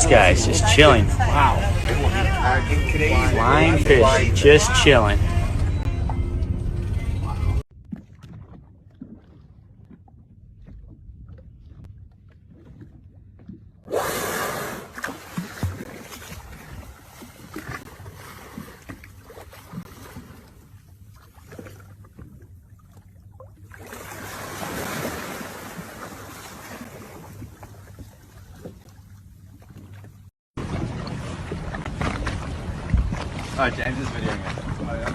this guy's just chilling. Wow. Flying fish, just chilling. Oh, James is videoing it. Oh, yeah.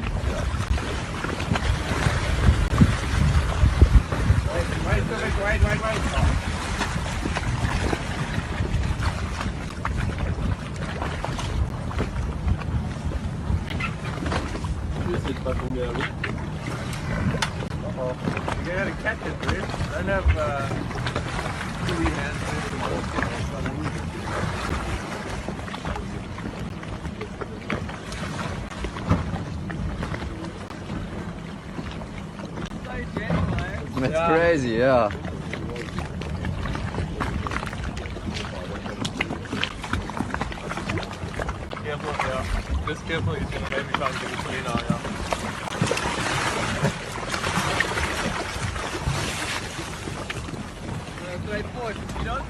Wait. Je sais pas combien à l'eau. Uh-oh. You gotta catch it, dude. I don't have two hands. That's crazy, yeah. Careful, yeah. Just careful, he's gonna maybe try and get his clean out, yeah. Straight forward, you know?